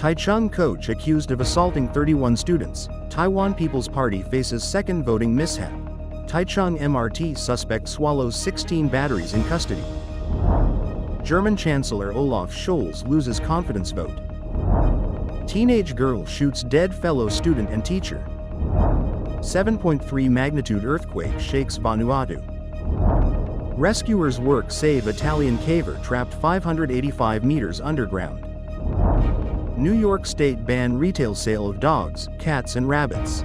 Taichung coach accused of assaulting 31 students. Taiwan People's Party faces second voting mishap. Taichung MRT suspect swallows 16 batteries in custody. German Chancellor Olaf Scholz loses confidence vote. Teenage girl shoots dead fellow student and teacher. 7.3 magnitude earthquake shakes Vanuatu. Rescuers work save Italian caver trapped 585 meters underground. New York State ban retail sale of dogs, cats and rabbits.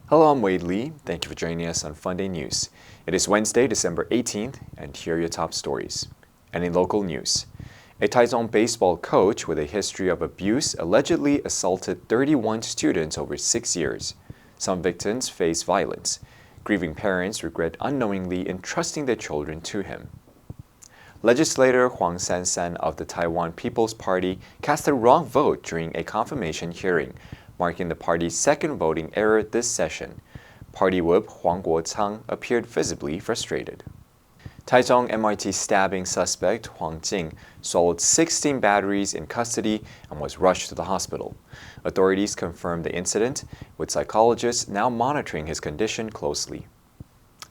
Hello, I'm Wade Lee. Thank you for joining us on Funday News. It is Wednesday, December 18th, and here are your top stories. And in local news, a Taichung baseball coach with a history of abuse allegedly assaulted 31 students over 6 years. Some victims face violence. Grieving parents regret unknowingly entrusting their children to him. Legislator Huang Sansan of the Taiwan People's Party cast a wrong vote during a confirmation hearing, marking the party's second voting error this session. Party whip Huang Guocang appeared visibly frustrated. Taichung MRT stabbing suspect Huang Jing swallowed 16 batteries in custody and was rushed to the hospital. Authorities confirmed the incident, with psychologists now monitoring his condition closely.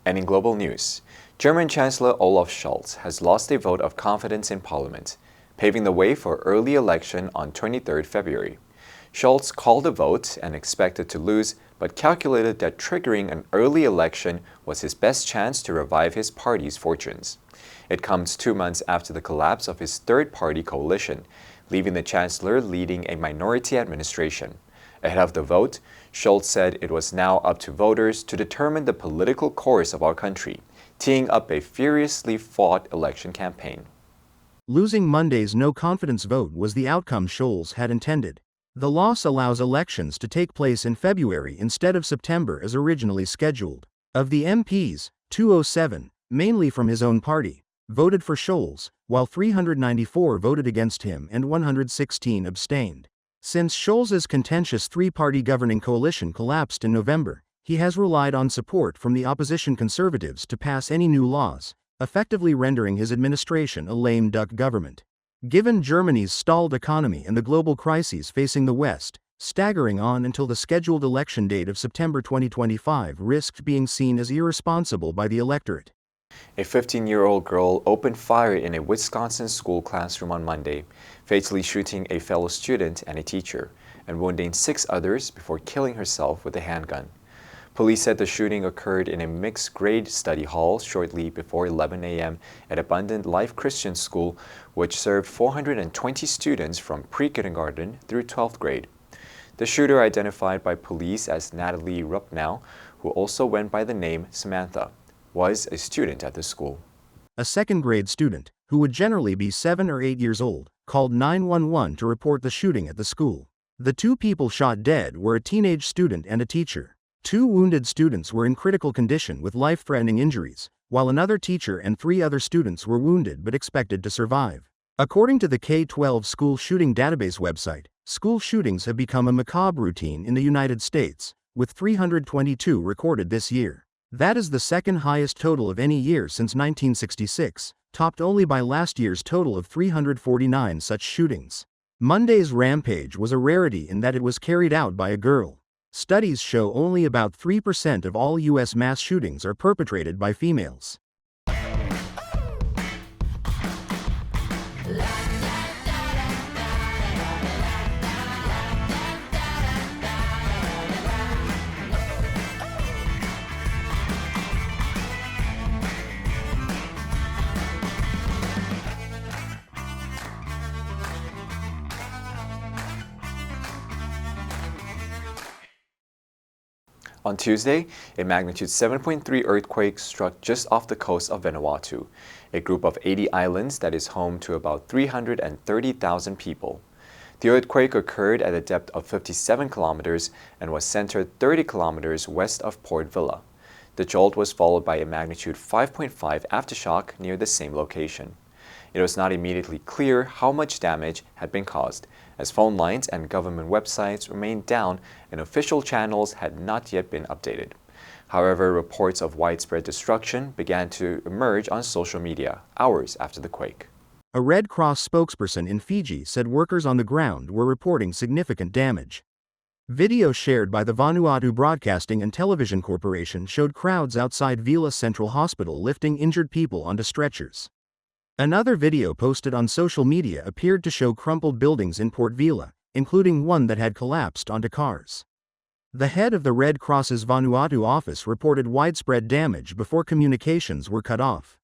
And in global news, German Chancellor Olaf Scholz has lost a vote of confidence in Parliament, paving the way for early election on 23rd February. Scholz called a vote and expected to lose, but calculated that triggering an early election was his best chance to revive his party's fortunes. It comes 2 months after the collapse of his third-party coalition, leaving the chancellor leading a minority administration. Ahead of the vote, Scholz said it was now up to voters to determine the political course of our country, teeing up a furiously fought election campaign. Losing Monday's no-confidence vote was the outcome Scholz had intended. The loss allows elections to take place in February instead of September as originally scheduled. Of the MPs, 207, mainly from his own party, voted for Scholz, while 394 voted against him and 116 abstained. Since Scholz's contentious three-party governing coalition collapsed in November, he has relied on support from the opposition Conservatives to pass any new laws, effectively rendering his administration a lame duck government. Given Germany's stalled economy and the global crises facing the West, staggering on until the scheduled election date of September 2025 risked being seen as irresponsible by the electorate. A 15-year-old girl opened fire in a Wisconsin school classroom on Monday, fatally shooting a fellow student and a teacher, and wounding 6 others before killing herself with a handgun. Police said the shooting occurred in a mixed-grade study hall shortly before 11 a.m. at Abundant Life Christian School, which served 420 students from pre-kindergarten through 12th grade. The shooter, identified by police as Natalie Rupnow, who also went by the name Samantha, was a student at the school. A second-grade student, who would generally be 7 or 8 years old, called 911 to report the shooting at the school. The 2 people shot dead were a teenage student and a teacher. 2 wounded students were in critical condition with life-threatening injuries, while another teacher and 3 other students were wounded but expected to survive. According to the K-12 school shooting database website, school shootings have become a macabre routine in the United States, with 322 recorded this year. That is the second highest total of any year since 1966, topped only by last year's total of 349 such shootings. Monday's rampage was a rarity in that it was carried out by a girl. Studies show only about 3% of all U.S. mass shootings are perpetrated by females. On Tuesday, a magnitude 7.3 earthquake struck just off the coast of Vanuatu, a group of 80 islands that is home to about 330,000 people. The earthquake occurred at a depth of 57 kilometers and was centered 30 kilometers west of Port Vila. The jolt was followed by a magnitude 5.5 aftershock near the same location. It was not immediately clear how much damage had been caused, as phone lines and government websites remained down and official channels had not yet been updated. However, reports of widespread destruction began to emerge on social media hours after the quake. A Red Cross spokesperson in Fiji said workers on the ground were reporting significant damage. Video shared by the Vanuatu Broadcasting and Television Corporation showed crowds outside Vila Central Hospital lifting injured people onto stretchers. Another video posted on social media appeared to show crumpled buildings in Port Vila, including one that had collapsed onto cars. The head of the Red Cross's Vanuatu office reported widespread damage before communications were cut off.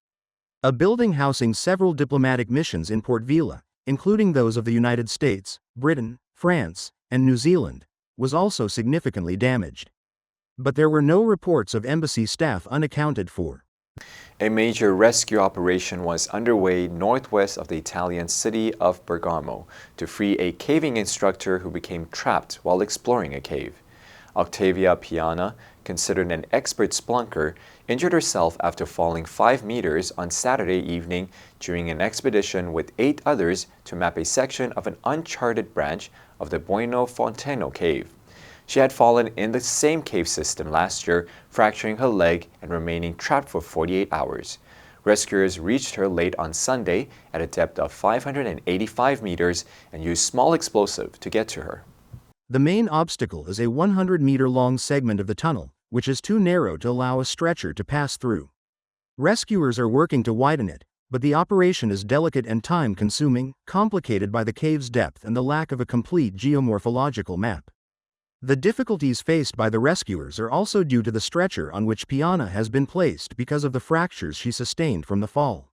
A building housing several diplomatic missions in Port Vila, including those of the United States, Britain, France, and New Zealand, was also significantly damaged. But there were no reports of embassy staff unaccounted for. A major rescue operation was underway northwest of the Italian city of Bergamo to free a caving instructor who became trapped while exploring a cave. Octavia Piana, considered an expert splunker, injured herself after falling 5 meters on Saturday evening during an expedition with 8 others to map a section of an uncharted branch of the Bueno Fonteno cave. She had fallen in the same cave system last year, fracturing her leg and remaining trapped for 48 hours. Rescuers reached her late on Sunday at a depth of 585 meters and used small explosive to get to her. The main obstacle is a 100-meter-long segment of the tunnel, which is too narrow to allow a stretcher to pass through. Rescuers are working to widen it, but the operation is delicate and time-consuming, complicated by the cave's depth and the lack of a complete geomorphological map. The difficulties faced by the rescuers are also due to the stretcher on which Piana has been placed because of the fractures she sustained from the fall.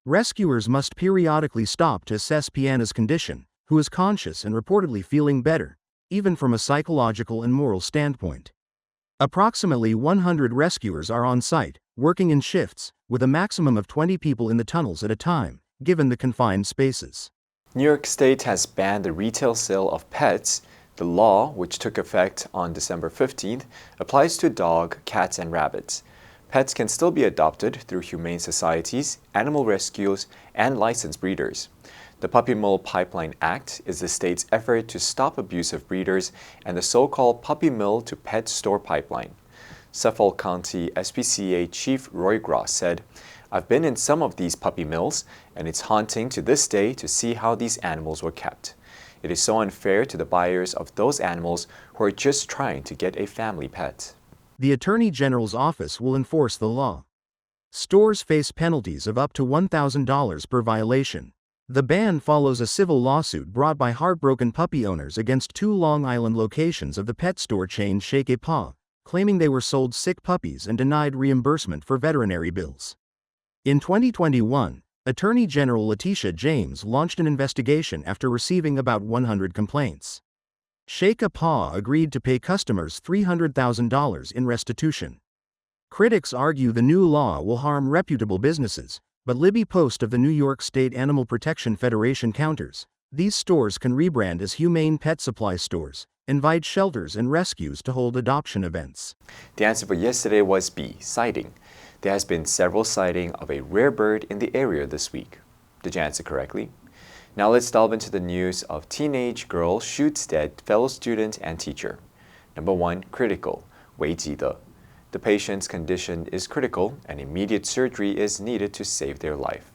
Rescuers must periodically stop to assess Piana's condition, who is conscious and reportedly feeling better, even from a psychological and moral standpoint. Approximately 100 rescuers are on site, working in shifts, with a maximum of 20 people in the tunnels at a time, given the confined spaces. New York State has banned the retail sale of pets. The law, which took effect on December 15th, applies to dogs, cats, and rabbits. Pets can still be adopted through humane societies, animal rescues, and licensed breeders. The Puppy Mill Pipeline Act is the state's effort to stop abusive breeders and the so-called Puppy Mill to Pet Store pipeline. Suffolk County SPCA Chief Roy Gross said, "I've been in some of these puppy mills, and it's haunting to this day to see how these animals were kept. It is so unfair to the buyers of those animals who are just trying to get a family pet." The Attorney General's office will enforce the law. Stores face penalties of up to $1,000 per violation. The ban follows a civil lawsuit brought by heartbroken puppy owners against 2 Long Island locations of the pet store chain Shake a Paw, claiming they were sold sick puppies and denied reimbursement for veterinary bills. In 2021, Attorney General Letitia James launched an investigation after receiving about 100 complaints. Shake a Paw agreed to pay customers $300,000 in restitution. Critics argue the new law will harm reputable businesses, but Libby Post of the New York State Animal Protection Federation counters. These stores can rebrand as humane pet supply stores, invite shelters and rescues to hold adoption events. The answer for yesterday was B, sighting. There has been several sightings of a rare bird in the area this week. Did you answer correctly? Now let's delve into the news of teenage girl shoots dead fellow student and teacher. Number 1, critical, 危急的. The patient's condition is critical and immediate surgery is needed to save their life.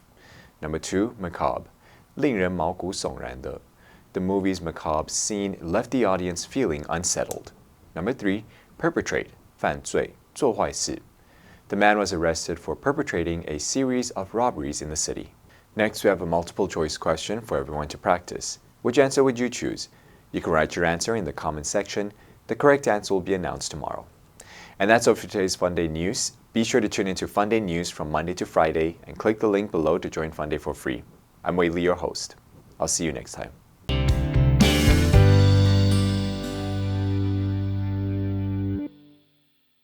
Number 2, macabre, 令人毛骨悚然的. The movie's macabre scene left the audience feeling unsettled. Number 3, perpetrate, 犯罪，做坏事. The man was arrested for perpetrating a series of robberies in the city. Next, we have a multiple choice question for everyone to practice. Which answer would you choose? You can write your answer in the comment section. The correct answer will be announced tomorrow. And that's all for today's Funday News. Be sure to tune into Funday News from Monday to Friday and click the link below to join Funday for free. I'm Wei Li, your host. I'll see you next time.